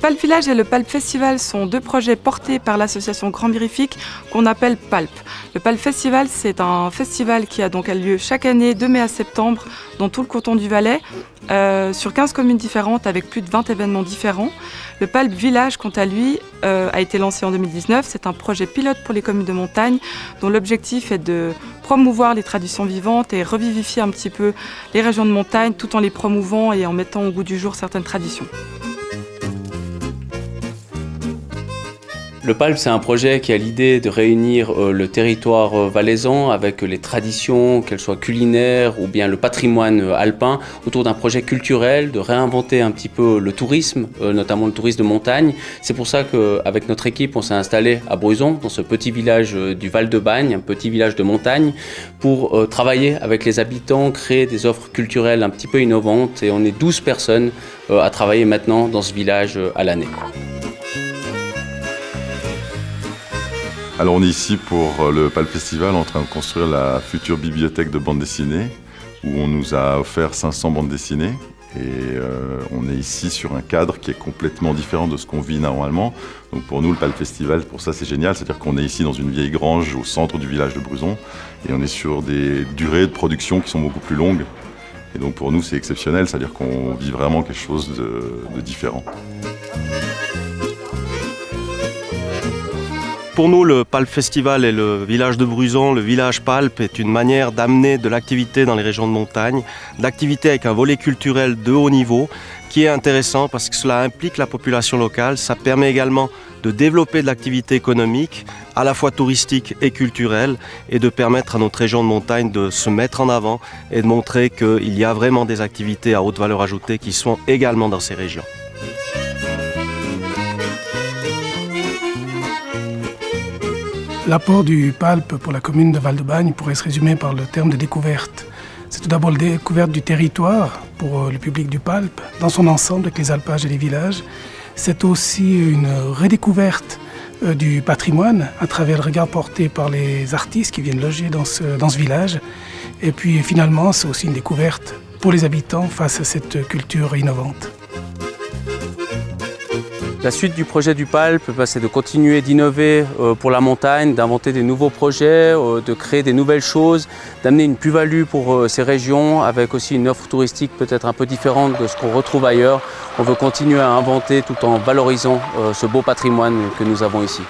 Palp Village et le Palp Festival sont deux projets portés par l'association Grand Mirifique qu'on appelle Palp. Le Palp Festival, c'est un festival qui a donc lieu chaque année de mai à septembre dans tout le canton du Valais, sur 15 communes différentes avec plus de 20 événements différents. Le Palp Village, quant à lui, a été lancé en 2019. C'est un projet pilote pour les communes de montagne dont l'objectif est de promouvoir les traditions vivantes et revivifier un petit peu les régions de montagne tout en les promouvant et en mettant au goût du jour certaines traditions. Le Palp, c'est un projet qui a l'idée de réunir le territoire valaisan avec les traditions, qu'elles soient culinaires ou bien le patrimoine alpin, autour d'un projet culturel, de réinventer un petit peu le tourisme, notamment le tourisme de montagne. C'est pour ça qu'avec notre équipe, on s'est installé à Bruzon, dans ce petit village du Val-de-Bagne, un petit village de montagne, pour travailler avec les habitants, créer des offres culturelles un petit peu innovantes. Et on est 12 personnes à travailler maintenant dans ce village à l'année. Alors on est ici pour le Palp Festival en train de construire la future bibliothèque de bande dessinée où on nous a offert 500 bandes dessinées et on est ici sur un cadre qui est complètement différent de ce qu'on vit normalement. Donc pour nous le Palp Festival, pour ça c'est génial, c'est-à-dire qu'on est ici dans une vieille grange au centre du village de Bruzon et on est sur des durées de production qui sont beaucoup plus longues et donc pour nous c'est exceptionnel, c'est-à-dire qu'on vit vraiment quelque chose de différent. Pour nous, le Palp Festival et le village de Bruzon, le village Palp, est une manière d'amener de l'activité dans les régions de montagne, de l'activité avec un volet culturel de haut niveau, qui est intéressant parce que cela implique la population locale. Ça permet également de développer de l'activité économique, à la fois touristique et culturelle, et de permettre à notre région de montagne de se mettre en avant et de montrer qu'il y a vraiment des activités à haute valeur ajoutée qui sont également dans ces régions. L'apport du Palp pour la commune de Val-de-Bagne pourrait se résumer par le terme de découverte. C'est tout d'abord la découverte du territoire pour le public du Palp, dans son ensemble avec les alpages et les villages. C'est aussi une redécouverte du patrimoine à travers le regard porté par les artistes qui viennent loger dans ce village. Et puis finalement, c'est aussi une découverte pour les habitants face à cette culture innovante. La suite du projet du Palp, c'est de continuer d'innover pour la montagne, d'inventer des nouveaux projets, de créer des nouvelles choses, d'amener une plus-value pour ces régions avec aussi une offre touristique peut-être un peu différente de ce qu'on retrouve ailleurs. On veut continuer à inventer tout en valorisant ce beau patrimoine que nous avons ici.